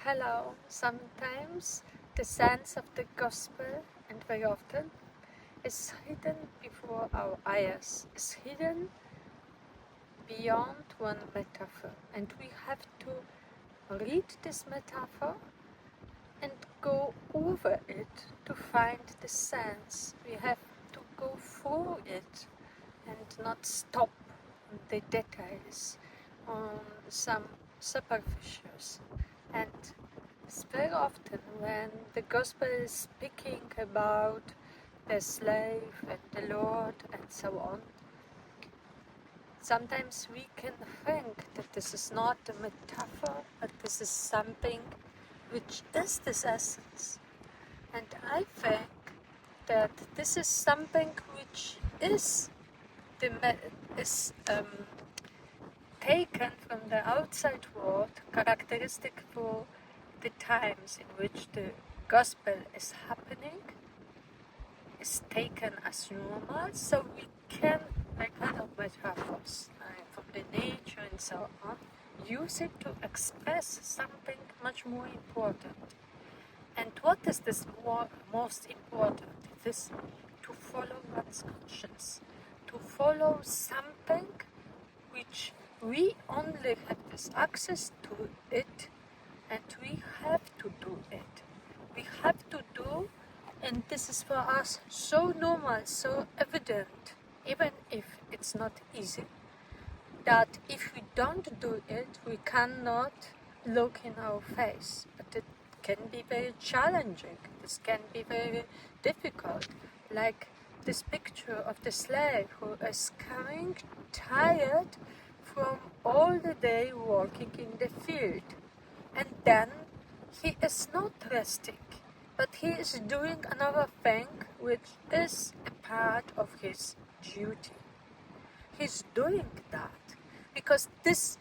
Hello. Sometimes the sense of the gospel, and very often, is hidden before our eyes, is hidden beyond one metaphor. And we have to read this metaphor and go over it to find the sense. We have to go through it and not stop on the details, on some superficials. And it's very often when the gospel is speaking about the slave and the Lord and so on, sometimes we can think that this is not a metaphor, but this is something which is this essence. And I think that this is something which is taken from the outside world, characteristic for the times in which the gospel is happening, is taken as normal, so we can, like kind of metaphors from the nature and so on, use it to express something much more important. And what is this most important? It is to follow one's conscience, to follow something which we only have this access to it, and we have to do it. We have to do, and this is for us so normal, so evident, even if it's not easy, that if we don't do it, we cannot look in our face. But it can be very challenging. This can be very difficult. Like this picture of the slave who is coming tired from all the day working in the field. And then he is not resting, but he is doing another thing which is a part of his duty. He's doing that because this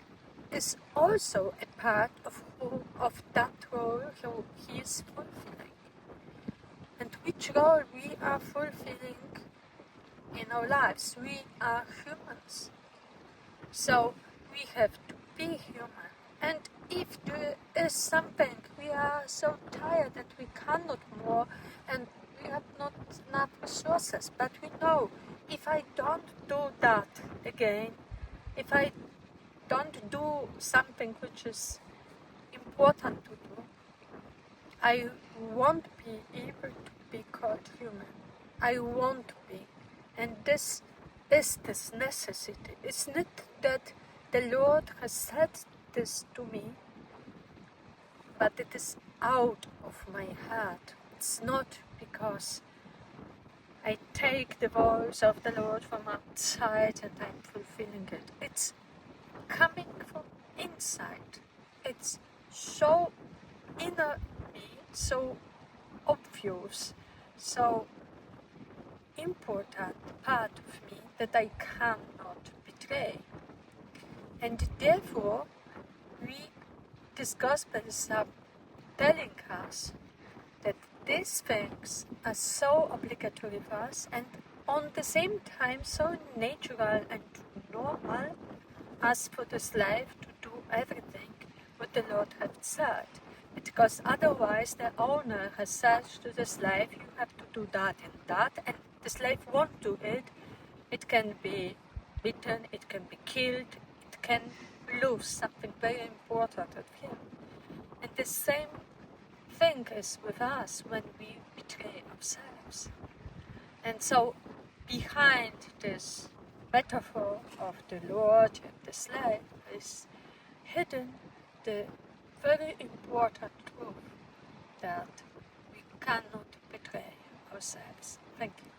is also a part of that role he is fulfilling. And which role we are fulfilling in our lives? We are humans. So we have to be human. And if there is something, we are so tired that we cannot more, and we have not enough resources, but we know if I don't do that again, if I don't do something which is important to do, I won't be able to be called human. I won't be. And this is this necessity. It's not that the Lord has said this to me, but it is out of my heart. It's not because I take the voice of the Lord from outside and I'm fulfilling it. It's coming from inside. It's so inner me, so obvious, so important part of me that I cannot betray. And therefore, this gospel is telling us that these things are so obligatory for us and on the same time so natural and normal as for the slave to do everything what the Lord has said. Because otherwise the owner has said to the slave, you have to do that, and the slave won't do it. It can be beaten, it can be killed, it can lose something very important of him. And the same thing is with us when we betray ourselves. And so behind this metaphor of the Lord and the slave is hidden the very important truth that we cannot betray ourselves. Thank you.